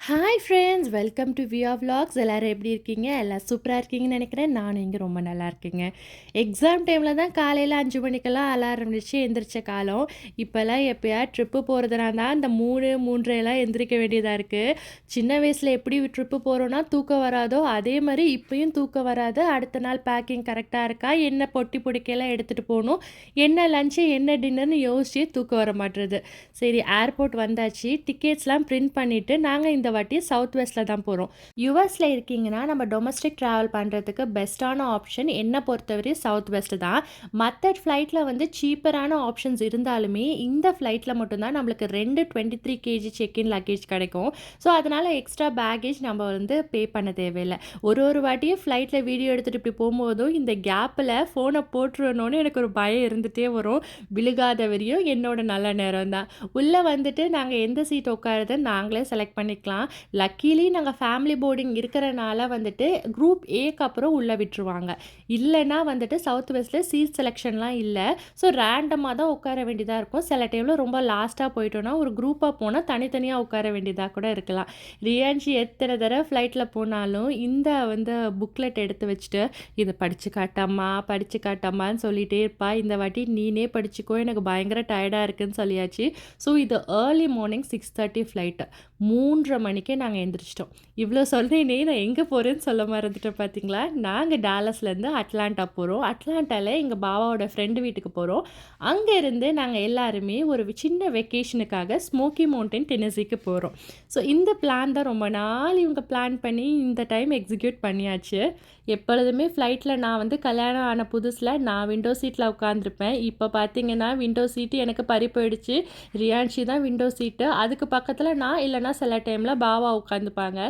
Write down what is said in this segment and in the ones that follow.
Hi friends, welcome to வியா vlogs. எல்லோரும் எப்படி இருக்கீங்க? எல்லாம் சூப்பராக இருக்கீங்கன்னு நினைக்கிறேன். நானும் இங்கே ரொம்ப நல்லா இருக்கேங்க. எக்ஸாம் டைமில் தான் காலையில் 5 மணிக்கெல்லாம் அலாரம் வச்சு எந்திரிச்ச காலம். இப்போல்லாம் எப்போயாவது ட்ரிப்பு போகிறதுனா தான் இந்த 3, 3:30 எந்திரிக்க வேண்டியதாக இருக்குது. சின்ன வயசில் எப்படி ட்ரிப்பு போகிறோன்னா தூக்கம் வராதோ அதே மாதிரி இப்போயும் தூக்கம் வராது. அடுத்த நாள் பேக்கிங் கரெக்டாக இருக்கா, என்ன பொட்டி பொடிக்கையெல்லாம் எடுத்துகிட்டு போகணும், என்ன லஞ்சு என்ன டின்னர்னு யோசிச்சு தூக்கம் வர மாட்டுறது. சரி, ஏர்போர்ட் வந்தாச்சு. டிக்கெட்ஸ்லாம் பிரிண்ட் பண்ணிவிட்டு நாங்கள் இந்த வாட்டி சவுத் வெஸ்ட்டில் தான் போகிறோம். யூஎஸில் இருக்கீங்கன்னா நம்ம டொமஸ்டிக் ட்ராவல் பண்ணுறதுக்கு பெஸ்ட்டான ஆப்ஷன் என்னை பொறுத்தவரை சவுத் வெஸ்ட் தான். மற்ற ஃப்ளைட்டில் வந்து சீப்பரான ஆப்ஷன்ஸ் இருந்தாலுமே இந்த ஃப்ளைட்டில் மட்டும்தான் நம்மளுக்கு 23 கேஜி செக்இன் லக்கேஜ் கிடைக்கும். ஸோ அதனால் எக்ஸ்ட்ரா பேக்கேஜ் நம்ம வந்து பே பண்ண தேவையில்லை. ஒரு வாட்டியும் ஃப்ளைட்டில் வீடியோ எடுத்துகிட்டு இப்படி போகும்போதும் இந்த கேப்பில் ஃபோனை போட்டுருணுன்னு எனக்கு ஒரு பயம் இருந்துகிட்டே வரும். விழுகாத வரையும் என்னோட நல்ல நேரம் தான். உள்ளே வந்துட்டு நாங்கள் எந்த சீட் உட்காருதுன்னு நாங்களே செலக்ட் பண்ணிக்கலாம். லக்கீலி நாங்கள் ஃபேமிலி போர்டிங் இருக்கிறனால வந்துட்டு குரூப் ஏக்கு அப்புறம் உள்ளே விட்டுருவாங்க. இல்லைன்னா வந்துட்டு சவுத் வெஸ்ட்டில் சீட் செலெக்ஷன்லாம் இல்லை. ஸோ ரேண்டமாக தான் உட்கார வேண்டியதாக இருக்கும். சில டைமில் ரொம்ப லாஸ்ட்டாக போயிட்டோன்னா ஒரு குரூப்பாக போனால் தனித்தனியாக உட்கார வேண்டியதாக கூட இருக்கலாம். ரியான்ஷி எத்தனை தடவை ஃப்ளைட்டில் போனாலும் இந்த வந்து புக்லெட் எடுத்து வச்சுட்டு இதை படித்து காட்டாமான்னு சொல்லிகிட்டே இருப்பா. இந்த வாட்டி நீனே படிச்சுக்கோ, எனக்கு பயங்கர டயர்டாக இருக்குதுன்னு சொல்லியாச்சு. ஸோ இது ஏர்லி மார்னிங் 6:30 ஃப்ளைட்டு. 3:30 மணிக்கே நாங்கள் எழுந்திரிச்சிட்டோம். இவ்வளோ சொன்னேனே நான் எங்கே போகிறேன்னு சொல்ல மறந்துட்டேன் பார்த்தீங்களா. நாங்கள் டாலஸ்லேருந்து அட்லாண்டா போகிறோம். அட்லாண்டாவில் எங்கள் பாபாவோட ஃப்ரெண்டு வீட்டுக்கு போகிறோம். அங்கேருந்து நாங்கள் எல்லாருமே ஒரு சின்ன வெக்கேஷனுக்காக ஸ்மோக்கி மவுண்டன் டென்னசிக்கு போகிறோம். ஸோ இந்த பிளான் தான் ரொம்ப நாள் இவங்க பிளான் பண்ணி இந்த டைம் எக்ஸிக்யூட் பண்ணியாச்சு. எப்பொழுதுமே ஃப்ளைட்டில் நான் வந்து கல்யாணம் ஆன புதுசில் நான் விண்டோ சீட்டில் உட்காந்துருப்பேன். இப்போ பார்த்தீங்கன்னா விண்டோ சீட்டு எனக்கு பறி போயிடுச்சு. ரியான்ஷி தான் விண்டோ சீட்டு, அதுக்கு பக்கத்தில் நான், இல்லைனா சில டைமில் பாவா உட்காந்துப்பாங்க.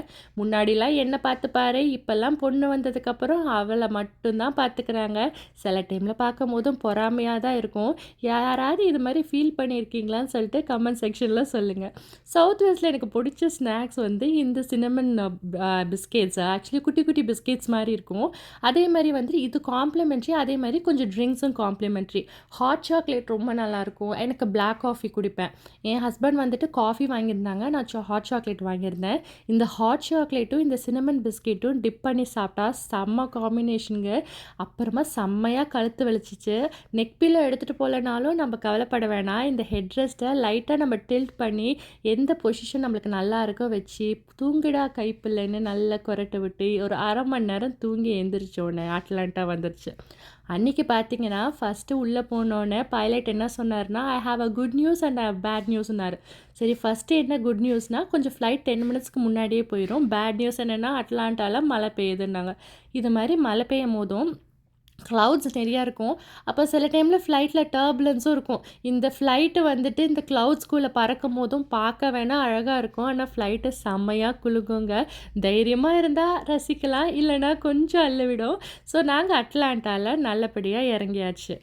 முன்னாடிலாம் என்னை பார்த்துப்பாரு, இப்போல்லாம் பொண்ணு வந்ததுக்கப்புறம் அவளை மட்டும்தான் பார்த்துக்கிறாங்க. சில டைமில் பார்க்கும் போதும் பொறாமையாக தான் இருக்கும். யாராவது இது மாதிரி ஃபீல் பண்ணியிருக்கீங்களான்னு சொல்லிட்டு கமெண்ட் செக்ஷனில் சொல்லுங்கள். சவுத் வெஸ்ட்டில் எனக்கு பிடிச்ச ஸ்நாக்ஸ் வந்து இந்த சின்னமன் பிஸ்கெட்ஸ். ஆக்சுவலி குட்டி குட்டி பிஸ்கெட்ஸ் மாதிரி இருக்கும். அதே மாதிரி வந்து இது காம்ப்ளிமெண்ட்ரி, அதே மாதிரி கொஞ்சம் ட்ரிங்க்ஸும் காம்ப்ளிமெண்ட்ரி. ஹாட் சாக்லேட் ரொம்ப நல்லாயிருக்கும். எனக்கு பிளாக் காஃபி குடிப்பேன். என் ஹஸ்பண்ட் வந்துட்டு காஃபி வாங்கியிருந்தாங்க, நான் ஹாட் சாக்லேட் வாங்கியிருந்தேன். இந்த ஹாட் சாக்லேட்டும் இந்த சின்னமன் பிஸ்கெட்டும் டிப் பண்ணி சாப்பிட்டா செம்ம காம்பினேஷனுங்க. அப்புறமா செம்மையாக கழுத்து வலிச்சிச்சு. நெக் பில்லோ எடுத்துகிட்டு போகலனாலும் நம்ம கவலைப்பட வேணாம். இந்த ஹெட் ரெஸ்ட்டை லைட்டாக நம்ம டில்ட் பண்ணி எந்த பொசிஷன் நம்மளுக்கு நல்லா இருக்கோ வச்சு தூங்கிடா கைப்பில்லைன்னு நல்லா கொரட்டை விட்டு ஒரு 1/2 மணி நேரம் தூங்கி எழுந்திரிச்சோன்னே அட்லாண்டா வந்துருச்சு. அன்றைக்கி பார்த்தீங்கன்னா ஃபஸ்ட்டு உள்ளே போனோடனே பைலட் என்ன சொன்னார்னா, I have a good news and bad நியூஸ்னார். சரி, ஃபஸ்ட்டு என்ன குட் நியூஸ்னால் கொஞ்சம் ஃப்ளைட் 10 மினிட்ஸ்க்கு முன்னாடியே போயிடும். பேட் நியூஸ் என்னென்னா அட்லாண்டாவில் மழை பெய்யுதுன்னாங்க. இது மாதிரி மழை பெய்யும் போதும் க்ளவுட்ஸ் நிறையா இருக்கும். அப்போ சில டைமில் ஃப்ளைட்டில் டர்புலன்ஸும் இருக்கும். இந்த ஃப்ளைட்டு வந்துட்டு இந்த க்ளவுட்ஸ்குள்ளே பறக்கும் போதும் பார்க்க வேணால் அழகாக இருக்கும். ஆனால் ஃப்ளைட்டு செம்மையாக குலுங்குங்க. தைரியமாக இருந்தால் ரசிக்கலாம், இல்லைனா கொஞ்சம் அள்ளிவிடும். ஸோ நாங்கள் அட்லாண்டாவில் நல்லபடியாக இறங்கியாச்சு.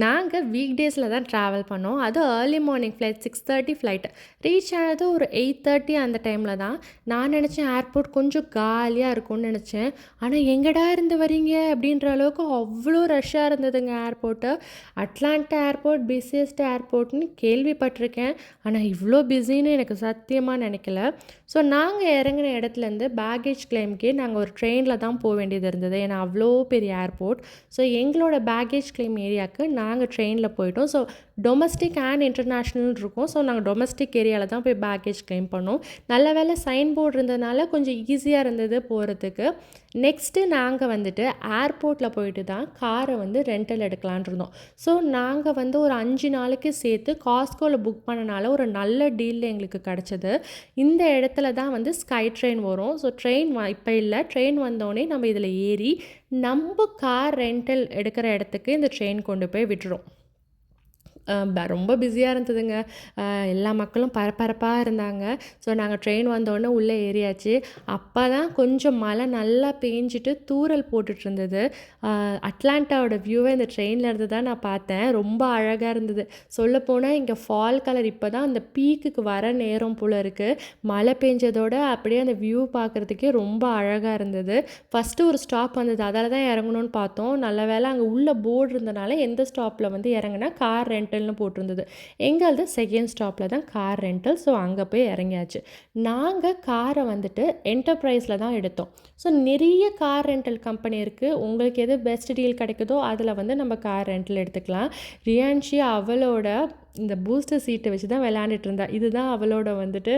நாங்கள் வீக் டேஸில் தான் ட்ராவல் பண்ணோம். அதுவும் early morning flight 6:30 flight. Reach ஆனது ஒரு 8:30 அந்த டைமில் தான். நான் நினச்சேன் ஏர்போர்ட் கொஞ்சம் காலியாக இருக்கும்னு நினச்சேன். ஆனால் எங்கடா இருந்து வரீங்க அப்படின்ற அளவுக்கு அவ்வளோ ரஷ்ஷாக இருந்ததுங்க ஏர்போர்ட்டு. அட்லாண்டா ஏர்போர்ட் பிஸியஸ்ட் ஏர்போர்ட்னு கேள்விப்பட்டிருக்கேன். ஆனால் இவ்வளோ பிஸின்னு எனக்கு சத்தியமாக நினைக்கல. ஸோ நாங்கள் இறங்கின இடத்துலேருந்து பேக்கேஜ் கிளைம்க்கே நாங்கள் ஒரு ட்ரெயினில் தான் போக வேண்டியது இருந்தது. ஏன்னா அவ்வளோ பெரிய ஏர்போர்ட். ஸோ எங்களோட பேக்கேஜ் கிளைம் ஏரியாவுக்கு நாங்கள் ட்ரெயினில் போயிட்டோம். ஸோ டொமஸ்டிக் அண்ட் இன்டர்நேஷ்னல் இருக்கும். ஸோ நாங்கள் டொமஸ்டிக் ஏரியாவில் தான் போய் பேக்கேஜ் கிளைம் பண்ணோம். நல்ல வேளை சைன் போர்டு இருந்ததுனால கொஞ்சம் ஈஸியாக இருந்தது போகிறதுக்கு. நெக்ஸ்ட்டு நாங்கள் வந்துட்டு ஏர்போர்ட்டில் போயிட்டு தான் காரை வந்து ரெண்டல் எடுக்கலான் இருந்தோம். ஸோ நாங்கள் வந்து ஒரு 5 நாளைக்கு சேர்த்து காஸ்கோவில் புக் பண்ணனால ஒரு நல்ல டீலில் எங்களுக்கு கிடச்சிது. இந்த இடத்துல தான் வந்து ஸ்கை ட்ரெயின் வரும். ஸோ ட்ரெயின் இப்போ இல்லை, ட்ரெயின் வந்தோடனே நம்ம இதில் ஏறி நம்ம கார் ரெண்டல் எடுக்கிற இடத்துக்கு இந்த ட்ரெயின் கொண்டு போய் விட்டுரும். ரொம்ப பிஸியாக இருந்ததுங்க. எல்லா மக்களும் பரபரப்பாக இருந்தாங்க. ஸோ நாங்கள் ட்ரெயின் வந்தோடனே உள்ளே ஏறியாச்சு. அப்போ தான் கொஞ்சம் மழை நல்லா பேஞ்சிட்டு தூறல் போட்டுட்ருந்தது. அட்லாண்டாவோட வியூவை இந்த ட்ரெயினில் இருந்து தான் நான் பார்த்தேன். ரொம்ப அழகாக இருந்தது. சொல்லப்போனால் இங்கே ஃபால் கலர் இப்போ தான் அந்த பீக்குக்கு வர நேரம் போல் இருக்குது. மழை பெஞ்சதோட அப்படியே அந்த வியூ பார்க்குறதுக்கே ரொம்ப அழகாக இருந்தது. ஃபஸ்ட்டு ஒரு ஸ்டாப் வந்தது, அதில் தான் இறங்கணும்னு பார்த்தோம். நல்ல வேளை அங்கே உள்ள போர்டு இருந்தனால எந்த ஸ்டாப்பில் வந்து இறங்குனா கார் ரெண்டல் ரெண்டல்னு போட்டிருந்தது. எங்களது செகண்ட் ஸ்டாப்பில் தான் கார் ரெண்டல். ஸோ அங்கே போய் இறங்கியாச்சு. நாங்கள் காரை வந்துட்டு என்டர்பிரைஸில் தான் எடுத்தோம். ஸோ நிறைய கார் ரெண்டல் கம்பெனி இருக்குது. உங்களுக்கு எது பெஸ்ட் டீல் கிடைக்குதோ அதில் வந்து நம்ம கார் ரெண்டல் எடுத்துக்கலாம். ரியான்ஷி அவளோட இந்த பூஸ்டர் சீட்டை வச்சு தான் விளையாண்டுட்டு இருந்தா. இதுதான் அவளோட வந்துட்டு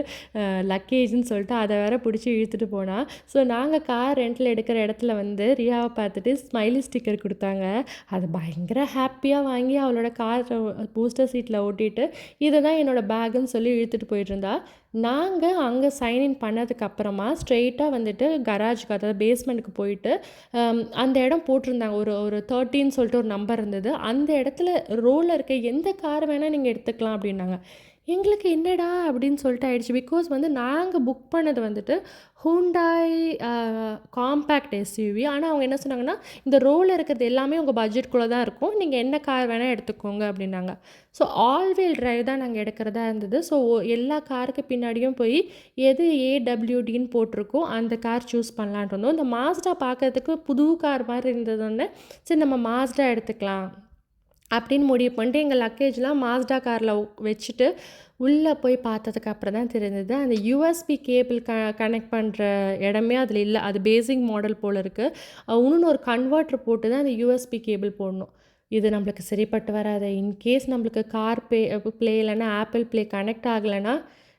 லக்கேஜ்னு சொல்லிட்டு அதை வேற பிடிச்சி இழுத்துட்டு போனா. ஸோ நாங்கள் கார் ரெண்டில் எடுக்கிற இடத்துல வந்து ரியாவை பார்த்துட்டு ஸ்மைலி ஸ்டிக்கர் கொடுத்தாங்க. அது பயங்கர ஹாப்பியாக வாங்கி அவளோட கார் பூஸ்டர் சீட்டில் ஓட்டிட்டு இதை தான் என்னோடய பேக்குன்னு சொல்லி இழுத்துட்டு போயிட்டு இருந்தா. நாங்கள் அங்கே சைன்இன் பண்ணதுக்கப்புறமா ஸ்ட்ரெயிட்டாக வந்துட்டு கராஜுக்கு, அதாவது பேஸ்மெண்ட்டுக்கு போயிட்டு அந்த இடம் போட்டிருந்தாங்க. ஒரு 13 சொல்லிட்டு ஒரு நம்பர் இருந்தது. அந்த இடத்துல ரோவில் இருக்க எந்த கார் வேணால் நீங்கள் எடுத்துக்கலாம் அப்படின்னாங்க. எங்களுக்கு என்னடா அப்படின்னு சொல்லிட்டு ஆயிடுச்சு. பிகாஸ் வந்து நாங்கள் புக் பண்ணது வந்துட்டு ஹூண்டாய் காம்பேக்ட் எஸ்யூவி. ஆனால் அவங்க என்ன சொன்னாங்கன்னா, இந்த ரோவில் இருக்கிறது எல்லாமே உங்கள் பட்ஜெட்குள்ளே தான் இருக்கும், நீங்கள் என்ன கார் வேணால் எடுத்துக்கோங்க அப்படின்னாங்க. ஸோ ஆல் வீல் டிரைவ் தான் நாங்கள் எடுக்கிறதா இருந்தது. ஸோ எல்லா காருக்கு பின்னாடியும் போய் எது ஏடபிள்யூடின்னு போட்டிருக்கோ அந்த கார் சூஸ் பண்ணலான்ட்டு இருந்தோம். இந்த மாஸ்டா பார்க்கறதுக்கு புது கார் மாதிரி இருந்ததுன்னு சரி நம்ம மாஸ்டா எடுத்துக்கலாம் அப்படின்னு முடிவு பண்ணிட்டு எங்கள் லக்கேஜ்லாம் மாஸ்டா காரில் வச்சுட்டு உள்ளே போய் பார்த்ததுக்கு அப்புறம் தான் தெரிஞ்சது அந்த யூஎஸ்பி கேபிள் கனெக்ட் பண்ணுற இடமே அதில் இல்லை. அது பேசிக் மாடல் போல் இருக்குது. இன்னொன்று ஒரு கன்வெர்ட்டர் போட்டு தான் அந்த யூஎஸ்பி கேபிள் போடணும். இது நம்மளுக்கு சரிப்பட்டு வராது. இன்கேஸ் நம்மளுக்கு கார் ப்ளே இல்லைன்னா ஆப்பிள் ப்ளே கனெக்ட் ஆகலைன்னா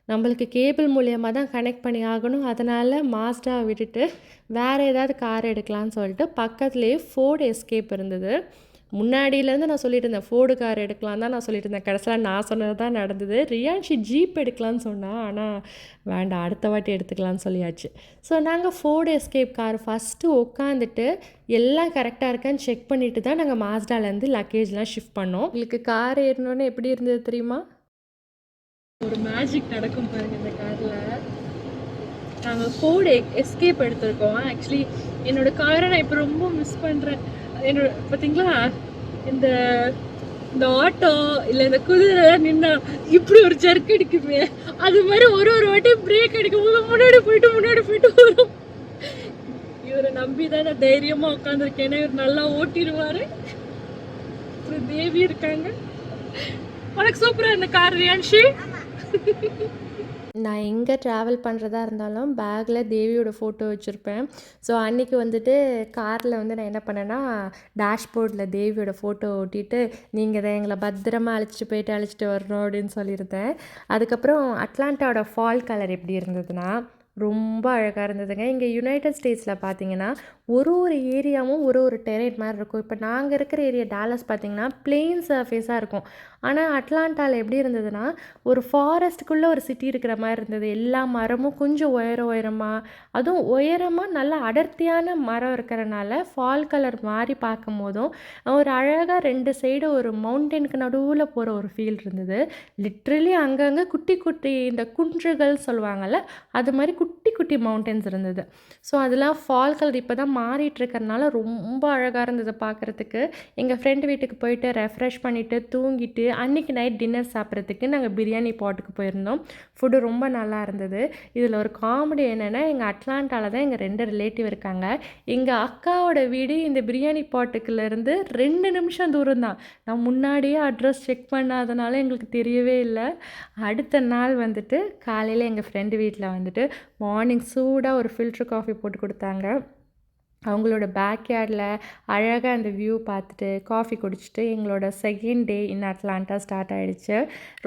நம்மளுக்கு கேபிள் மூலியமாக தான் கனெக்ட் பண்ணி ஆகணும். அதனால் மாஸ்டா விட்டுட்டு வேறு ஏதாவது கார் எடுக்கலான்னு சொல்லிட்டு பக்கத்துலேயே ஃபோர்டு எஸ்கேப் இருந்தது. முன்னாடியிலேருந்து நான் சொல்லிட்டு இருந்தேன் ஃபோர்டு கார் எடுக்கலாம் தான் நான் சொல்லிட்டு இருந்தேன். கடைசியில் நான் சொன்னது தான் நடந்தது. ரியான்ஷி ஜீப் எடுக்கலான்னு சொன்னால், ஆனால் வேண்டாம் அடுத்த வாட்டி எடுத்துக்கலான்னு சொல்லியாச்சு. ஸோ நாங்கள் ஃபோர்டு எஸ்கேப் கார் ஃபஸ்ட்டு உட்காந்துட்டு எல்லாம் கரெக்டாக இருக்கான்னு செக் பண்ணிவிட்டு தான் நாங்கள் மாஸ்டாலேருந்து லக்கேஜ்லாம் ஷிஃப்ட் பண்ணோம். எங்களுக்கு கார் ஏறினோன்னு எப்படி இருந்தது தெரியுமா? ஒரு மேஜிக் நடக்கும் பாருங்க இந்த காரில். நாங்கள் ஃபோர்டு எஸ்கேப் எடுத்திருக்கோம். ஆக்சுவலி என்னோடய காரை நான் இப்போ ரொம்ப மிஸ் பண்ணுறேன். என்னோட பார்த்தீங்களா, இந்த ஆட்டோ இல்லை இந்த குதிரை நின்னா இப்படி ஒரு ஜர்க் அடிக்குமே, அது மாதிரி ஒரு வாட்டி பிரேக் அடிக்கும் போது முன்னாடி போயிட்டு வரும். இவரை நம்பி தான் நான் தைரியமாக உட்காந்துருக்கேன். இவர் நல்லா ஓட்டிடுவார். அப்புறம் தேவி இருக்காங்க. உனக்கு சூப்பராக இந்த கார் ரியான்ஷி. நான் எங்கே ட்ராவல் பண்ணுறதா இருந்தாலும் பேக்கில் தேவியோட ஃபோட்டோ வச்சுருப்பேன். ஸோ அன்றைக்கி வந்துட்டு காரில் வந்து நான் என்ன பண்ணேன்னா, டேஷ்போர்டில் தேவியோட ஃபோட்டோ ஒட்டிட்டு நீங்கள் தான் எங்களை பத்திரமா அழைச்சிட்டு வரணும் அப்படின்னு சொல்லியிருந்தேன். அதுக்கப்புறம் அட்லாண்டாவோட ஃபால் கலர் எப்படி இருந்ததுன்னா ரொம்ப அழகாக இருந்ததுங்க. இங்கே யுனைடெட் ஸ்டேட்ஸில் பார்த்தீங்கன்னா ஒரு ஏரியாவும் ஒரு டெரேட் மாதிரி இருக்கும். இப்போ நாங்கள் இருக்கிற ஏரியா டாலஸ் பார்த்திங்கன்னா பிளெயின் சர்ஃபேஸாக இருக்கும். ஆனால் அட்லாண்டாவில் எப்படி இருந்ததுன்னா ஒரு ஃபாரஸ்ட்டுக்குள்ளே ஒரு சிட்டி இருக்கிற மாதிரி இருந்தது. எல்லா மரமும் கொஞ்சம் உயரமாக, அதுவும் உயரமாக நல்லா அடர்த்தியான மரம் இருக்கிறனால ஃபால் கலர் மாதிரி பார்க்கும் போதும் ஒரு அழகாக 2 சைடு ஒரு மவுண்டனுக்கு நடுவில் போகிற ஒரு ஃபீல் இருந்தது. லிட்ரலி அங்கங்கே குட்டி இந்த குன்றுகள் சொல்லுவாங்கள்ல, அது மாதிரி குட்டி மவுண்டன்ஸ் இருந்தது. ஸோ அதெல்லாம் ஃபால் கலர் இப்போ தான் மாறிட்டுருக்கறனால ரொம்ப அழகாக இருந்தது பார்க்குறதுக்கு. எங்கள் ஃப்ரெண்டு வீட்டுக்கு போயிட்டு ரெஃப்ரெஷ் பண்ணிவிட்டு தூங்கிட்டு அன்றைக்கி நைட் டின்னர் சாப்பிட்றதுக்கு நாங்கள் பிரியாணி பாட்டுக்கு போயிருந்தோம். ஃபுட்டு ரொம்ப நல்லா இருந்தது. இதில் ஒரு காமெடி என்னென்னா, எங்கள் அட்லாண்டாவில் தான் எங்கள் 2 ரிலேட்டிவ் இருக்காங்க. எங்கள் அக்காவோட வீடு இந்த பிரியாணி பாட்டுக்குலேருந்து 2 நிமிஷம் தூரம் தான். நான் முன்னாடியே அட்ரஸ் செக் பண்ணாதனால எங்களுக்கு தெரியவே இல்லை. அடுத்த நாள் வந்துட்டு காலையில் எங்கள் ஃப்ரெண்டு வீட்டில் வந்துட்டு மார்னிங் சூடாக ஒரு ஃபில்ட்ரு காஃபி போட்டு கொடுத்தாங்க. அவங்களோட பேக்யார்டில் அழகாக அந்த வியூ பார்த்துட்டு காஃபி குடிச்சிட்டு எங்களோட செகண்ட் டே இன் அட்லாண்டா ஸ்டார்ட் ஆகிடுச்சு.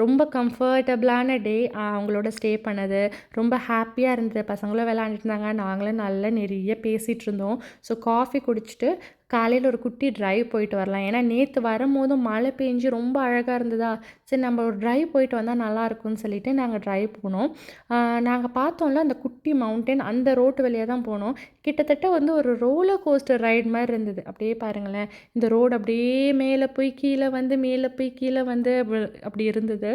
ரொம்ப கம்ஃபர்டபுளான டே. அவங்களோட ஸ்டே பண்ணது ரொம்ப ஹாப்பியாக இருந்தது. பசங்களும் விளையாண்டுட்டு இருந்தாங்க, நாங்களும் நல்லா நிறைய பேசிகிட்டு இருந்தோம். ஸோ காஃபி குடிச்சிட்டு காலையில் ஒரு குட்டி ட்ரைவ் போயிட்டு வரலாம். ஏன்னா நேற்று வரும்போதும் மழை பெஞ்சு ரொம்ப அழகாக இருந்ததா, சரி நம்ம ஒரு ட்ரைவ் போயிட்டு வந்தால் நல்லாயிருக்கும்னு சொல்லிட்டு நாங்கள் ட்ரைவ் போனோம். நாங்கள் பார்த்தோம்ல அந்த குட்டி மவுண்டன், அந்த ரோட்டு வழியாக தான் போனோம். கிட்டத்தட்ட வந்து ஒரு ரோலர் கோஸ்டர் ரைடு மாதிரி இருந்தது. அப்படியே பாருங்களேன், இந்த ரோடு அப்படியே மேலே போய் கீழே வந்து அப்படி இருந்தது.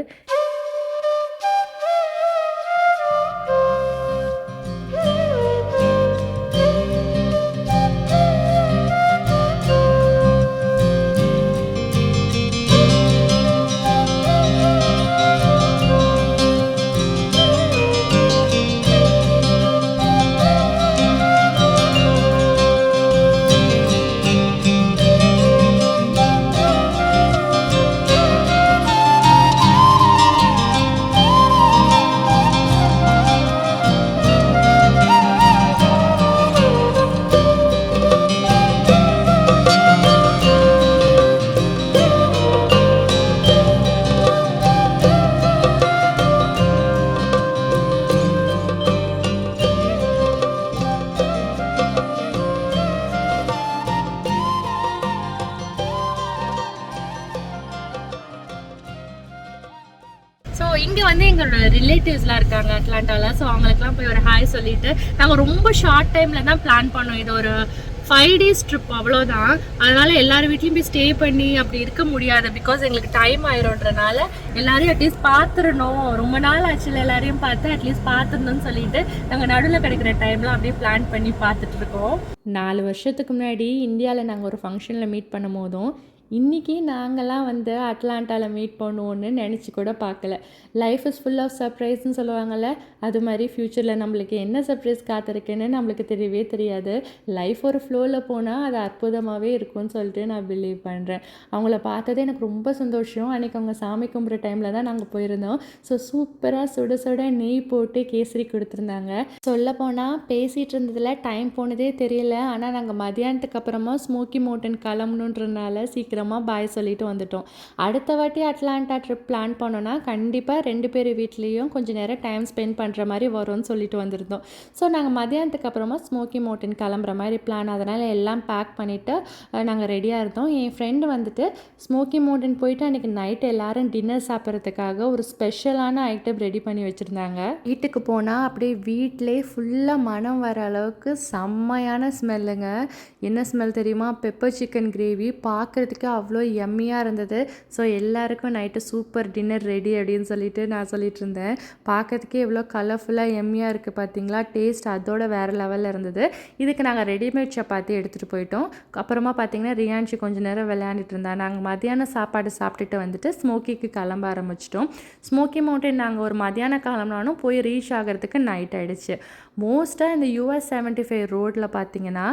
வந்து எங்களோட ரிலேட்டிவ்ஸ்லாம் இருக்காங்க அட்லாண்டாவில். ஸோ அவங்களுக்குலாம் போய் ஒரு ஹாய் சொல்லிட்டு நாங்கள் ரொம்ப ஷார்ட் டைமில் தான் பிளான் பண்ணோம். இது ஒரு 5 days ட்ரிப் அவ்வளோதான். அதனால எல்லாரும் வீட்லேயும் போய் ஸ்டே பண்ணி அப்படி இருக்க முடியாது. பிகாஸ் எங்களுக்கு டைம் ஆயிரும்ன்றனால எல்லாரையும் அட்லீஸ்ட் பார்த்துடணும், ரொம்ப நாள் ஆச்சுல எல்லாரையும் பார்த்து அட்லீஸ்ட் பார்த்துடணும்னு சொல்லிட்டு நாங்கள் நடுவில் கிடைக்கிற டைம்லாம் அப்படியே பிளான் பண்ணி பார்த்துட்டு இருக்கோம். 4 வருஷத்துக்கு முன்னாடி இந்தியாவில் நாங்கள் ஒரு ஃபங்க்ஷனில் மீட் பண்ணும் போதும் இன்றைக்கி நாங்கள்லாம் வந்து அட்லாண்டாவில் மீட் பண்ணுவோன்னு நினச்சி கூட பார்க்கல. லைஃப் இஸ் ஃபுல் ஆஃப் சர்ப்ரைஸ்ன்னு சொல்லுவாங்கள்ல, அது மாதிரி ஃப்யூச்சரில் நம்மளுக்கு என்ன சர்ப்ரைஸ் காத்திருக்குன்னு நம்மளுக்கு தெரியவே தெரியாது. லைஃப் ஒரு ஃப்ளோவில் போனால் அது அற்புதமாகவே இருக்கும்னு சொல்லிட்டு நான் பிலீவ் பண்ணுறேன். அவங்கள பார்த்ததே எனக்கு ரொம்ப சந்தோஷம். அன்றைக்கி அவங்க சாமி கும்பிட்ற டைமில் தான் நாங்கள் போயிருந்தோம். ஸோ சூப்பராக சுட சுட நெய் போட்டு கேசரி கொடுத்துருந்தாங்க. சொல்லப்போனால் பேசிகிட்டு இருந்ததில் டைம் போனதே தெரியல. ஆனால் நாங்கள் மதியானத்துக்கு அப்புறமா ஸ்மோக்கி மவுண்டன் கிளம்பணுன்றனால சீக்கிரமாக பாய் சொல்லிட்டு வந்துட்டோம். அடுத்த வாட்டி அட்லாண்டா ட்ரிப் பிளான் பண்ணோன்னா கண்டிப்பாக 2 பேர் வீட்லேயும் கொஞ்சம் நேரம் டைம் ஸ்பெண்ட் பண்ணுற மாதிரி வரும்னு சொல்லிட்டு வந்திருந்தோம். ஸோ நாங்கள் மதியானத்துக்கு அப்புறமா ஸ்மோக்கி மவுண்டன் கிளம்புற மாதிரி பிளான். அதனால் எல்லாம் பேக் பண்ணிவிட்டு நாங்கள் ரெடியாக இருந்தோம். என் ஃப்ரெண்டு வந்துட்டு ஸ்மோக்கி மவுண்டன் போயிட்டு அன்றைக்கி நைட்டு எல்லோரும் டின்னர் சாப்பிட்றதுக்காக ஒரு ஸ்பெஷலான ஐட்டம் ரெடி பண்ணி வச்சுருந்தாங்க. வீட்டுக்கு போனால் அப்படியே வீட்டிலே ஃபுல்லாக மனம் வர அளவுக்கு செம்மையான ஸ்மெல்லுங்க. என்ன ஸ்மெல் தெரியுமா? Pepper chicken gravy. பார்க்குறதுக்கு அவ்வளோ எம்மியாக இருந்தது. ஸோ எல்லாருக்கும் நைட்டு சூப்பர் டின்னர் ரெடி அப்படின்னு சொல்லிட்டு நான் சொல்லிட்டு இருந்தேன். பார்க்கறதுக்கே எவ்வளோ கலர்ஃபுல்லாக எம்மியாக இருக்குது பார்த்தீங்களா? டேஸ்ட் அதோட வேறு லெவலில் இருந்தது. இதுக்கு நாங்கள் ரெடிமேட் சப்பாத்தி எடுத்துகிட்டு போயிட்டோம். அப்புறமா பார்த்திங்கன்னா ரியான்ஷி கொஞ்சம் நேரம் விளையாண்டுட்டு இருந்தா. நாங்கள் மதியானம் சாப்பாடு சாப்பிட்டுட்டு வந்துட்டு ஸ்மோக்கிக்கு கிளம்ப ஆரம்பிச்சிட்டோம். ஸ்மோக்கி மவுண்டன் நாங்கள் ஒரு மதியானம் கிளம்புனாலும் போய் ரீச் ஆகிறதுக்கு நைட் ஆகிடுச்சு. மோஸ்ட்டாக இந்த US 75 ரோட்டில் பார்த்திங்கன்னா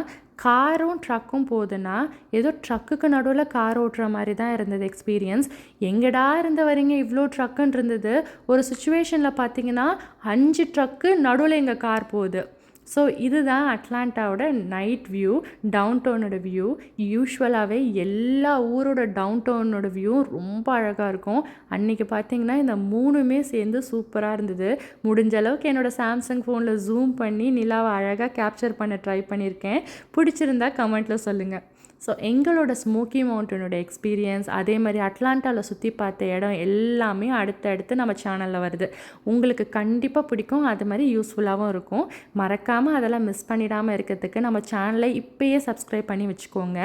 காரும் ட்ரக்கும் போகுதுன்னா ஏதோ ட்ரக்குக்கு நடுவில் கார் ஓட்டுற மாதிரி தான் இருந்தது எக்ஸ்பீரியன்ஸ். எங்கடா இருந்து வரீங்க இவ்வளோ ட்ரக்குன்னு இருந்தது. ஒரு சுச்சுவேஷனில் பார்த்திங்கன்னா 5 ட்ரக்கு நடுவில் எங்கள் கார் போகுது. ஸோ இதுதான் அட்லாண்டாவோட நைட் வியூ, டவுன் டவுனோட வியூ. யூஸ்வலாகவே எல்லா ஊரோட டவுன் டவுனோட வியூ ரொம்ப அழகாக இருக்கும். அன்றைக்கி பார்த்திங்கன்னா இந்த 3மே சேர்ந்து சூப்பராக இருந்தது. முடிஞ்ச அளவுக்கு என்னோடய சாம்சங் ஃபோனில் ஜூம் பண்ணி நிலாவை அழகாக கேப்சர் பண்ண ட்ரை பண்ணியிருக்கேன். பிடிச்சிருந்தா கமெண்ட்டில் சொல்லுங்கள். ஸோ எங்களோட ஸ்மோக்கி மவுண்டனோட எக்ஸ்பீரியன்ஸ், அதே மாதிரி அட்லாண்டாவில் சுற்றி பார்த்த இடம் எல்லாமே அடுத்தடுத்து நம்ம சேனலில் வருது. உங்களுக்கு கண்டிப்பாக பிடிக்கும், அது மாதிரி யூஸ்ஃபுல்லாகவும் இருக்கும். மறக்காமல் அதெல்லாம் மிஸ் பண்ணிடாமல் இருக்கிறதுக்கு நம்ம சேனலை இப்போயே சப்ஸ்கிரைப் பண்ணி வச்சுக்கோங்க.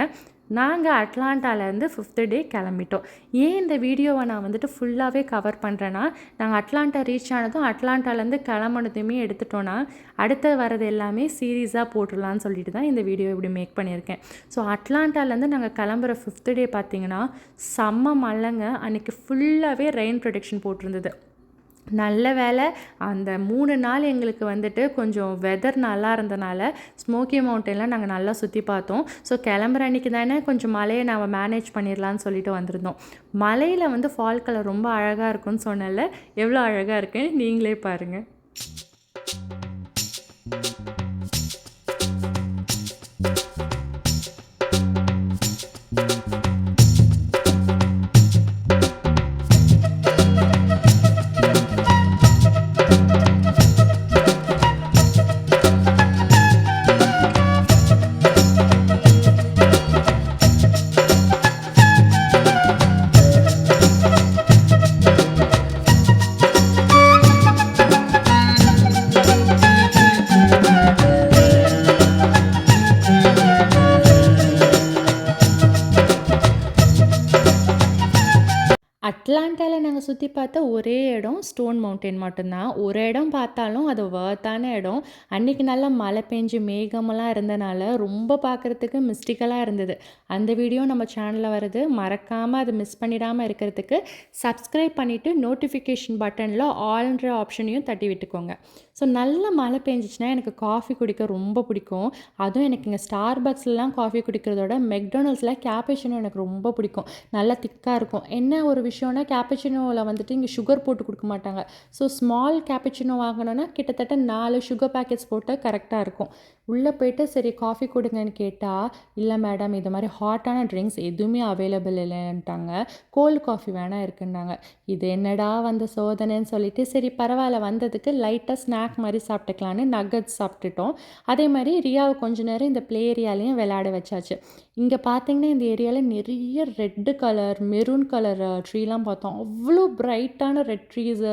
நாங்கள் அட்லாண்டாவிலேருந்து 5th டே கிளம்பிட்டோம். ஏன் இந்த வீடியோவை நான் வந்துட்டு ஃபுல்லாகவே கவர் பண்ணுறேன்னா, நாங்கள் அட்லாண்டா ரீச் ஆனதும் அட்லாண்டாவிலேருந்து கிளம்புனதுமே எடுத்துட்டோன்னா அடுத்து வரது எல்லாமே சீரீஸாக போட்டுடலான்னு சொல்லிட்டு தான் இந்த வீடியோ இப்படி மேக் பண்ணியிருக்கேன். ஸோ அட்லாண்டாவிலேருந்து நாங்கள் கிளம்புற 5th டே பார்த்திங்கன்னா செம்ம மழைங்க. அன்றைக்கி ஃபுல்லாகவே ரெயின் ப்ரொடெக்ஷன் போட்டிருந்தது. நல்ல வேலை அந்த 3 நாள் எங்களுக்கு வந்துட்டு கொஞ்சம் வெதர் நல்லா இருந்தனால ஸ்மோக்கி மவுண்டன்லாம் நாங்கள் நல்லா சுற்றி பார்த்தோம். ஸோ கிளம்புற அன்றைக்கி தானே கொஞ்சம் மழையை நாம் மேனேஜ் பண்ணிடலான்னு சொல்லிட்டு வந்திருந்தோம். மலையில் வந்து ஃபால் கலர் ரொம்ப அழகாக இருக்குன்னு சொன்னல, எவ்வளோ அழகாக இருக்குன்னு நீங்களே பாருங்கள். அட்லாண்டாவில் நாங்கள் சுற்றி பார்த்த ஒரே இடம் ஸ்டோன் மவுண்டன் மட்டும்தான். ஒரு இடம் பார்த்தாலும் அது வர்த்தான இடம். அன்றைக்கி நல்லா மழை பெஞ்சு மேகமெல்லாம் இருந்தனால ரொம்ப பார்க்குறதுக்கு மிஸ்டிக்கலாக இருந்தது. அந்த வீடியோ நம்ம சேனலில் வருது. மறக்காமல் அதை மிஸ் பண்ணிடாமல் இருக்கிறதுக்கு சப்ஸ்கிரைப் பண்ணிவிட்டு நோட்டிஃபிகேஷன் பட்டனில் ஆல்ன்ற ஆப்ஷனையும் தட்டி விட்டுக்கோங்க. ஸோ நல்ல மழை பெஞ்சிச்சுன்னா எனக்கு காஃபி குடிக்க ரொம்ப பிடிக்கும். அதுவும் எனக்கு இங்கே ஸ்டார்பக்ஸ்லாம் காஃபி குடிக்கிறதோட மெக்டொனால்ட்ஸில் கேப்பச்சினோ எனக்கு ரொம்ப பிடிக்கும். நல்லா திக்காக இருக்கும். என்ன ஒரு விஷயம்னா கேப்பச்சினோவில் வந்துட்டு இங்கே சுகர் போட்டு கொடுக்க மாட்டாங்க. ஸோ ஸ்மால் கேப்பச்சினோ வாங்கினோன்னா கிட்டத்தட்ட 4 சுகர் பேக்கெட்ஸ் போட்டால் கரெக்டாக இருக்கும். உள்ளே போய்ட்டு சரி காஃபி கொடுங்கன்னு கேட்டால், இல்லை மேடம் இது மாதிரி ஹாட்டான ட்ரிங்க்ஸ் எதுவுமே அவைலபிள் இல்லைன்ட்டாங்க. கோல்டு காஃபி வேணால் இருக்குன்னாங்க. இது என்னடா வந்த சோதனைன்னு சொல்லிட்டு சரி பரவாயில்ல வந்ததுக்கு லைட்டாக ஸ்நாக் மாதிரி சாப்பிட்டுக்கலான்னு நக்கட்ஸ் சாப்பிட்டுட்டோம். அதே மாதிரி ரியாவை கொஞ்ச நேரம் இந்த ப்ளே ஏரியாலையும் விளையாட வச்சாச்சு. இங்கே பார்த்தீங்கன்னா இந்த ஏரியாவில் நிறைய ரெட்டு கலர் மெரூன் கலர் ட்ரீலாம் பார்த்தோம். அவ்வளோ பிரைட்டான ரெட் ட்ரீஸு,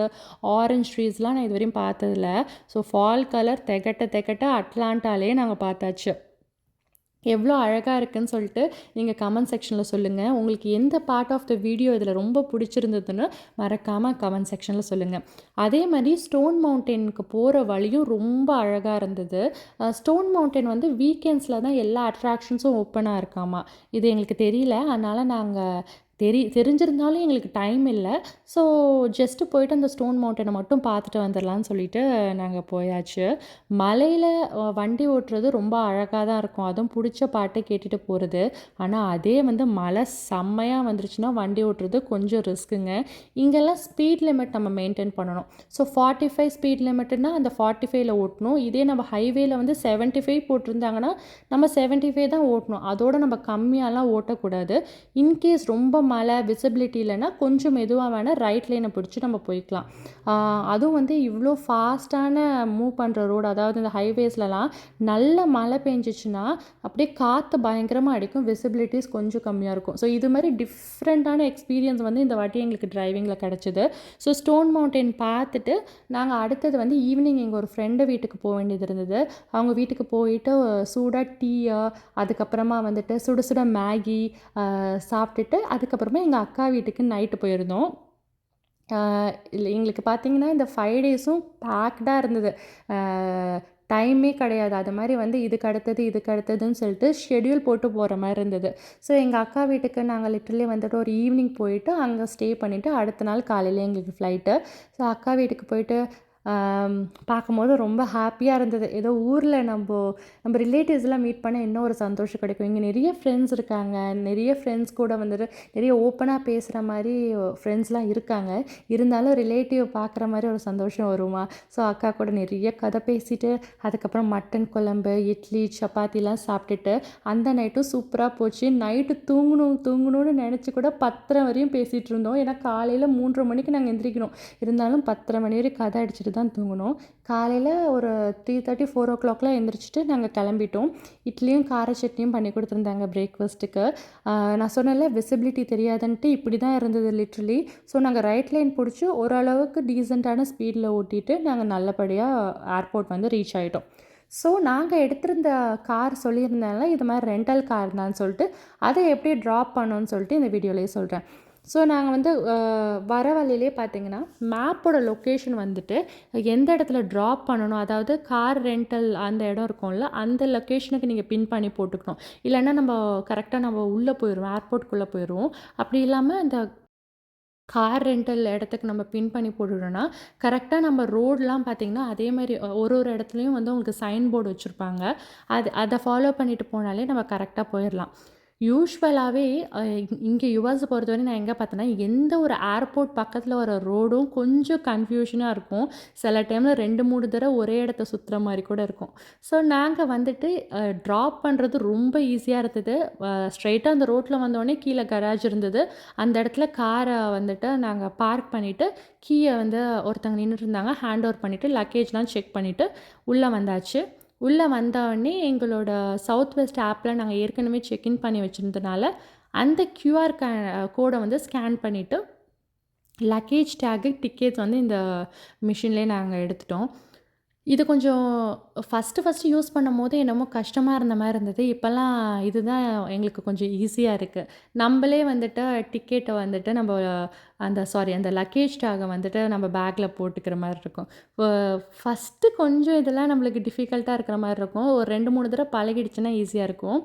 ஆரஞ்ச் ட்ரீஸ்லாம் நான் இதுவரையும் பார்த்ததில்ல. ஸோ ஃபால் கலர் தெகட்ட தெகட்ட அட்லாண்டாலே நாங்க பார்த்தாச்சு. எவ்வளோ அழகா இருக்குன்னு சொல்லிட்டு நீங்க கமெண்ட் செக்ஷன்ல சொல்லுங்க. உங்களுக்கு எந்த பார்ட் ஆஃப் த வீடியோ இதில ரொம்ப பிடிச்சிருந்ததுன்னு மறக்காம கமெண்ட் செக்ஷன்ல சொல்லுங்க. அதே மாரி ஸ்டோன் மவுண்டனுக்கு போற வழியும் ரொம்ப அழகா இருந்தது. ஸ்டோன் மவுண்டன் வந்து வீக்கெண்ட்ஸில தான் எல்லா அட்ராக்ஷன்ஸும் ஓப்பனா இருக்காமா. இது எங்களுக்கு தெரியல. அதனால நாங்க தெரிஞ்சிருந்தாலும் எங்களுக்கு டைம் இல்ல. ஸோ ஜஸ்ட்டு போயிட்டு அந்த ஸ்டோன் மவுண்டன மட்டும் பார்த்துட்டு வந்துரலான்னு சொல்லிட்டு நாங்க போயாச்சு. மலையில வண்டி ஓட்டுறது ரொம்ப அழகா தான் இருக்கும். அதுவும் புடிச்ச பாட்ட கேட்டுட்டு போறது. ஆனா, அதே வந்து மழை செம்மையா வந்துருச்சுன்னா, வண்டி ஓட்டுறது கொஞ்சம் ரிஸ்க்குங்க. இங்கெல்லாம் ஸ்பீட் லிமிட் நம்ம மெயின்டெயின் பண்ணணும். ஸோ 45 ஸ்பீட் லிமிட்டுன்னா அந்த 45ல ஓட்டணும். இதே நம்ம ஹைவேல வந்து 75 போட்டிருந்தாங்கன்னா, நம்ம 75 தான் ஓட்டணும். அதோட நம்ம கம்மியாலாம் ஓட்டக்கூடாது. இன்கேஸ் ரொம்ப மழை, விசிபிலிட்டி இல்லைன்னா கொஞ்சம் மெதுவா வேணா ரைட் லேனை பிடிச்சு நம்ம போய்க்கலாம். அதுவும் வந்து இவ்வளோ ஃபாஸ்ட்டான மூவ் பண்ணுற ரோடு, அதாவது இந்த ஹைவேஸ்லலாம் நல்ல மழை பெஞ்சிச்சுன்னா அப்படியே காற்று பயங்கரமாக அடிக்கும், விசிபிலிட்டிஸ் கொஞ்சம் கம்மியாக இருக்கும். ஸோ இது மாதிரி டிஃப்ரெண்ட்டான எக்ஸ்பீரியன்ஸ் வந்து இந்த வாட்டி எங்களுக்கு டிரைவிங்கில் கிடச்சிது. ஸோ ஸ்டோன் மவுண்டன் பார்த்துட்டு நாங்கள் அடுத்தது வந்து ஈவினிங் எங்கள் ஒரு ஃப்ரெண்டு வீட்டுக்கு போக வேண்டியது இருந்தது. அவங்க வீட்டுக்கு போயிட்டு சூடாக டீயா, அதுக்கப்புறமா வந்துட்டு சுட சுட மேகி சாப்பிட்டுட்டு அதுக்கப்புறமா எங்கள் அக்கா வீட்டுக்கு நைட்டு போயிருந்தோம். இல்லை எங்களுக்கு பார்த்தீங்கன்னா இந்த 5 டேஸும் பேக்டாக இருந்தது. டைமே கிடையாது. அது மாதிரி வந்து இதுக்கு அடுத்தது இதுக்கு அடுத்ததுன்னு சொல்லிட்டு ஷெட்யூல் போட்டு போகிற மாதிரி இருந்தது. ஸோ எங்கள் அக்கா வீட்டுக்கு நாங்கள் லிட்டரலி வந்துட்டு ஒரு ஈவினிங் போயிட்டு அங்கே ஸ்டே பண்ணிவிட்டு அடுத்த நாள் காலையில் எங்களுக்கு ஃப்ளைட்டு. ஸோ அக்கா வீட்டுக்கு போயிட்டு பார்க்கும்போது ரொம்ப ஹாப்பியாக இருந்தது. ஏதோ ஊரில் நம்ம ரிலேட்டிவ்ஸ்லாம் மீட் பண்ண இன்னும் ஒரு சந்தோஷம் கிடைக்கும். இங்கே நிறைய ஃப்ரெண்ட்ஸ் இருக்காங்க. நிறைய ஃப்ரெண்ட்ஸ் கூட வந்துட்டு நிறைய ஓப்பனாக பேசுகிற மாதிரி ஃப்ரெண்ட்ஸ்லாம் இருக்காங்க. இருந்தாலும் ரிலேட்டிவ் பார்க்குற மாதிரி ஒரு சந்தோஷம் வருமா. ஸோ அக்கா கூட நிறைய கதை பேசிட்டு அதுக்கப்புறம் மட்டன் குழம்பு, இட்லி, சப்பாத்திலாம் சாப்பிட்டுட்டு அந்த நைட்டும் சூப்பராக போச்சு. நைட்டு தூங்கணும்னு நினச்சி கூட 10:30 வரையும் பேசிகிட்டு இருந்தோம். ஏன்னா காலையில் 3:30 மணிக்கு நாங்கள் எந்திரிக்கணும். இருந்தாலும் 10:30 மணி வரை கதை அடிச்சுட்டு தான் தூங்கணும். காலையில் ஒரு 3:30 4 o'clockலாம் எந்திரிச்சிட்டு நாங்கள் கிளம்பிட்டோம். இட்லியும் கார சட்னியும் பண்ணி கொடுத்துருந்தாங்க பிரேக்ஃபாஸ்ட்டுக்கு. நான் சொன்னேன்ல விசிபிலிட்டி தெரியாதுன்ட்டு இப்படி தான் இருந்தது லிட்ரலி. ஸோ நாங்கள் ரைட் லைன் பிடிச்சி ஓரளவுக்கு டீசெண்டான ஸ்பீடில் ஓட்டிட்டு நாங்கள் நல்லபடியாக ஏர்போர்ட் வந்து ரீச் ஆகிட்டோம். ஸோ நாங்கள் எடுத்திருந்த கார் சொல்லியிருந்தேன்ல இது மாதிரி ரெண்டல் கார் தான் சொல்லிட்டு அதை எப்படி ட்ராப் பண்ணோன்னு சொல்லிட்டு இந்த வீடியோலேயே சொல்கிறேன். ஸோ நாங்கள் வந்து வர வழியிலே பார்த்தீங்கன்னா மேப்போட லொக்கேஷன் வந்துட்டு எந்த இடத்துல ட்ராப் பண்ணணும், அதாவது கார் ரெண்டல் அந்த இடம் இருக்கும்ல அந்த லொக்கேஷனுக்கு நீங்கள் பின் பண்ணி போட்டுக்கணும். இல்லைன்னா நம்ம கரெக்டாக நம்ம உள்ளே போயிடுவோம், ஏர்போர்ட்குள்ளே போயிடுவோம். அப்படி இல்லாமல் இந்த கார் ரெண்டல் இடத்துக்கு நம்ம பின் பண்ணி போட்டுட்டோம்னா கரெக்டாக நம்ம ரோடெலாம் பார்த்திங்கன்னா அதேமாதிரி ஒரு ஒரு இடத்துலையும் வந்து உங்களுக்கு சைன் போர்டு வச்சுருப்பாங்க. அதை ஃபாலோ பண்ணிட்டு போனாலே நம்ம கரெக்டாக போயிடலாம். யூஷ்வலாகவே இங்கே யுஎஸ் பொறுத்தவரை நான் எங்கே பார்த்தேன்னா எந்த ஒரு ஏர்போர்ட் பக்கத்தில் வர ரோடும் கொஞ்சம் கன்ஃபியூஷனாக இருக்கும். சில டைமில் 2-3 தடவை ஒரே இடத்த சுற்றுற மாதிரி கூட இருக்கும். ஸோ நாங்கள் வந்துட்டு ட்ராப் பண்ணுறது ரொம்ப ஈஸியாக இருந்தது. ஸ்ட்ரைட்டாக அந்த ரோட்டில் வந்தோடனே கீழே கராஜ் இருந்தது. அந்த இடத்துல காரை வந்துட்டு நாங்கள் பார்க் பண்ணிவிட்டு கீயை வந்து ஒருத்தங்க நின்றுட்டு இருந்தாங்க, ஹேண்ட் ஓவர் பண்ணிவிட்டு லக்கேஜ்லாம் செக் பண்ணிவிட்டு உள்ளே வந்தாச்சு. உள்ளே வந்தோடனே எங்களோட சவுத் வெஸ்ட் ஆப்பில் நாங்கள் ஏற்கனவே செக்இன் பண்ணி வச்சுருந்தனால அந்த கியூஆர் கோடை வந்து ஸ்கேன் பண்ணிவிட்டு லக்கேஜ் டேகு, டிக்கெட்ஸ் வந்து இந்த மிஷின்லேயே நாங்கள் எடுத்துட்டோம். இது கொஞ்சம் ஃபஸ்ட்டு யூஸ் பண்ணும்போது என்னமோ கஷ்டமாக இருந்த மாதிரி இருந்தது. இப்போல்லாம் இதுதான் எங்களுக்கு கொஞ்சம் ஈஸியாக இருக்குது. நம்மளே வந்துட்டு டிக்கெட்டை வந்துட்டு நம்ம அந்த லக்கேஜ் டேகை வந்துட்டு நம்ம பேக்கில் போட்டுக்கிற மாதிரி இருக்கும். ஃபஸ்ட்டு கொஞ்சம் இதெல்லாம் நம்மளுக்கு டிஃபிகல்ட்டாக இருக்கிற மாதிரி இருக்கும். ஒரு 2-3 தடவை பழகிடுச்சுன்னா ஈஸியாக இருக்கும்.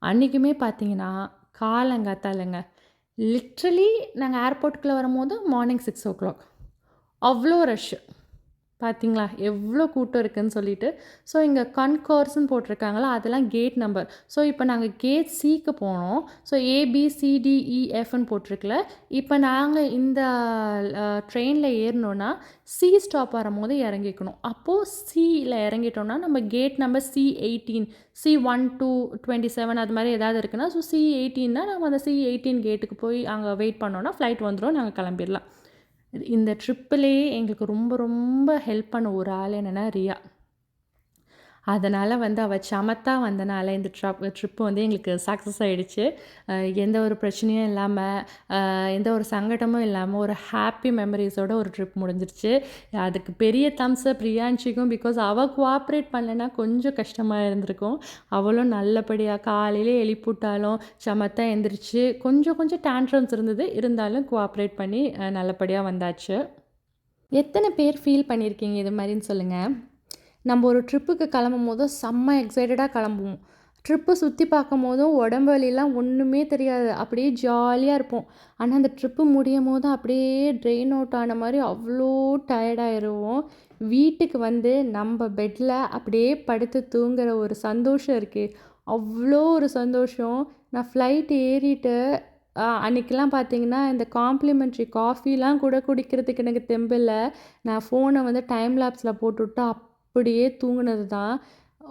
அன்றைக்குமே பார்த்தீங்கன்னா காலங்காத்தாலங்க லிட்ரலி நாங்கள் ஏர்போர்ட்டுக்குள்ளே வரும்போது மார்னிங் 6 o'clock அவ்வளோ ரஷ்ஷு. பார்த்தீங்களா எவ்வளோ கூட்டம் இருக்குதுன்னு சொல்லிட்டு. ஸோ இங்கே கன்கோர்ஸ்ன்னு போட்டிருக்காங்களா அதெல்லாம் கேட் நம்பர். ஸோ இப்போ நாங்கள் கேட் சிக்கு போனோம். ஸோ ABCDEFன்னு போட்டிருக்குல. இப்போ நாங்கள் இந்த ட்ரெயினில் ஏறினோன்னா சி ஸ்டாப் வரும்போது இறங்கிக்கணும். அப்போது சியில் இறங்கிட்டோன்னா நம்ம gate number C18 C1 to 27 அது மாதிரி ஏதாவது இருக்குன்னா ஸோ C18னா நம்ம அந்த C18 கேட்டுக்கு போய் அங்கே வெயிட் பண்ணோன்னா ஃப்ளைட் வந்துடும், நாங்கள் கிளம்பிடலாம். இந்த ட்ரிப்பிலேயே எங்களுக்கு ரொம்ப ரொம்ப ஹெல்ப் பண்ண ஒரு ஆள் என்னென்னா ரியா. அதனால் வந்து அவள் சமத்தா வந்தனால இந்த ட்ரிப்பு வந்து எங்களுக்கு சக்ஸஸ் ஆகிடுச்சு. எந்த ஒரு பிரச்சனையும் இல்லாமல் எந்த ஒரு சங்கடமும் இல்லாமல் ஒரு ஹாப்பி மெமரிஸோட ஒரு ட்ரிப் முடிஞ்சிருச்சு. அதுக்கு பெரிய தம்ஸ் அப் ரியான்ஷிக்கும். பிகாஸ் அவள் கோஆப்ரேட் பண்ணலைன்னா கொஞ்சம் கஷ்டமாக இருந்திருக்கும். அவளும் நல்லபடியாக காலையிலே எழுப்பிவிட்டாலும் சமத்தா எந்திரிச்சு கொஞ்சம் கொஞ்சம் டேண்ட்ரம்ஸ் இருந்தது, இருந்தாலும் கோஆப்ரேட் பண்ணி நல்லபடியாக வந்தாச்சு. எத்தனை பேர் ஃபீல் பண்ணியிருக்கீங்க இது மாதிரின்னு சொல்லுங்கள். நம்ம ஒரு ட்ரிப்புக்கு கிளம்பும்போது செம்ம எக்ஸைட்டடாக கிளம்புவோம். ட்ரிப்பு சுற்றி பார்க்கும்போதும் உடம்பு வலிலாம் ஒன்றுமே தெரியாது, அப்படியே ஜாலியாக இருப்போம். ஆனால் அந்த ட்ரிப்பு முடியும்போது அப்படியே ட்ரெயின் அவுட் ஆன மாதிரி அவ்வளோ டயர்டாயிருவோம். வீட்டுக்கு வந்து நம்ம பெட்டில் அப்படியே படுத்து தூங்குற ஒரு சந்தோஷம் இருக்கே, அவ்வளோ ஒரு சந்தோஷம். நான் ஃப்ளைட் ஏறிட்டு அன்றைக்கெலாம் பார்த்தீங்கன்னா இந்த காம்ப்ளிமெண்ட்ரி காஃபிலாம் கூட குடிக்கிறதுக்கு எனக்கு தெம்பில்ல. நான் ஃபோனை வந்து டைம் லேப்ஸில் போட்டுவிட்டு அப்படியே தூங்குனது தான்.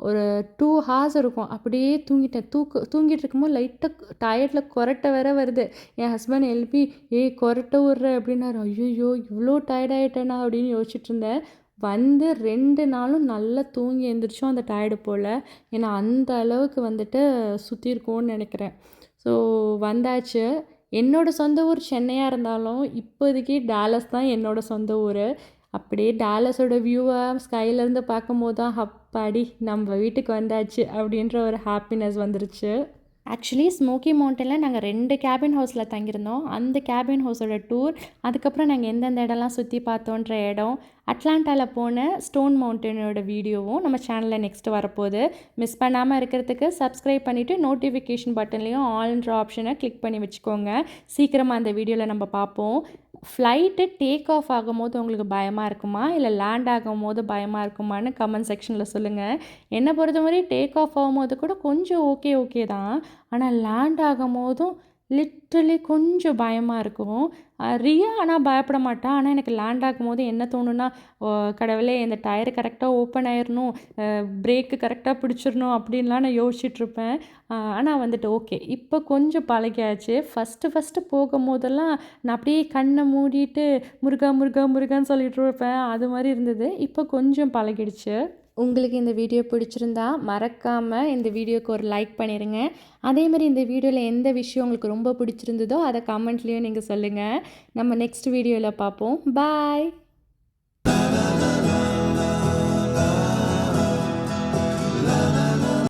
ஒரு 2 ஹார்ஸ் இருக்கும். அப்படியே தூங்கிட்டேன். தூங்கிட்டு இருக்கும்போது லைட்டாக டயர்டில் கொரட்டை வேற வருது. என் ஹஸ்பண்ட் எழுப்பி, "ஏய் கொரட்டை விட்ற" அப்படின்னாரு. ஐயையோ! இவ்வளோ டயர்ட் ஆகிட்டேனா அப்படின்னு யோசிச்சுட்டு இருந்தேன். வந்து 2 நாளும் நல்லா தூங்கி எழுந்திரிச்சோம் அந்த டயர்டு போல். ஏன்னா அந்த அளவுக்கு வந்துட்டு சுற்றிருக்கோன்னு நினைக்கிறேன். ஸோ வந்தாச்சு. என்னோடய சொந்த ஊர் சென்னையாக இருந்தாலும் இப்போதைக்கு டாலஸ் தான் என்னோடய சொந்த ஊர். அப்படியே டாலஸோட வியூவை ஸ்கைலேருந்து பார்க்கும்போது தான் அப்பாடி நம்ம வீட்டுக்கு வந்தாச்சு அப்படின்ற ஒரு ஹாப்பினஸ் வந்துருச்சு. ஆக்சுவலி ஸ்மோக்கி மவுண்டனில் நாங்கள் 2 கேபின் ஹவுஸில் தங்கியிருந்தோம். அந்த கேபின் ஹவுஸோட டூர், அதுக்கப்புறம் நாங்கள் எந்தெந்த இடம்லாம் சுற்றி பார்த்தோன்ற இடம், அட்லாண்டாவில் போன ஸ்டோன் மவுண்டனோட வீடியோவும் நம்ம சேனலில் நெக்ஸ்ட்டு வரப்போகுது. மிஸ் பண்ணாமல் இருக்கிறதுக்கு சப்ஸ்கிரைப் பண்ணிவிட்டு நோட்டிஃபிகேஷன் பட்டன்லேயும் ஆல்ன்ற ஆப்ஷனை கிளிக் பண்ணி வச்சுக்கோங்க. சீக்கிரமாக அந்த வீடியோவில் நம்ம பார்ப்போம். ஃப்ளைட்டு டேக் ஆஃப் ஆகும்போது உங்களுக்கு பயமாக இருக்குமா, இல்லை லேண்ட் ஆகும்போது பயமாக இருக்குமான்னு கமெண்ட் செக்ஷனில் சொல்லுங்கள். என்னை பொறுத்தவரை டேக் ஆஃப் ஆகும்போது கூட கொஞ்சம் ஓகே தான். ஆனால் லேண்ட் ஆகும்போதும் லிட்ரலி கொஞ்சம் பயமாக இருக்கும். ரியா ஆனால் பயப்பட மாட்டா. ஆனால் எனக்கு லேண்ட் ஆகும்போது என்ன தோணுன்னா, கடவுளே இந்த டயர் கரெக்டாக ஓப்பன் ஆயிடணும், பிரேக்கு கரெக்டாக பிடிச்சிடணும் அப்படின்லாம் நான் யோசிச்சுட்ருப்பேன். ஆனால் வந்துட்டு ஓகே, இப்போ கொஞ்சம் பழகியாச்சு. ஃபஸ்ட்டு போகும்போதெல்லாம் நான் அப்படியே கண்ணை மூடிட்டு முருகா முருகா முருகான்னு சொல்லிட்டு இருப்பேன். அது மாதிரி இருந்தது. இப்போ கொஞ்சம் பழகிடுச்சு. உங்களுக்கு இந்த வீடியோ பிடிச்சிருந்தா மறக்காமல் இந்த வீடியோக்கு ஒரு லைக் பண்ணிடுங்க. அதே மாதிரி இந்த வீடியோவில் எந்த விஷயம் உங்களுக்கு ரொம்ப பிடிச்சிருந்ததோ அதை கமெண்ட்லேயும் நீங்கள் சொல்லுங்கள். நம்ம நெக்ஸ்ட் வீடியோவில் பார்ப்போம். பாய்.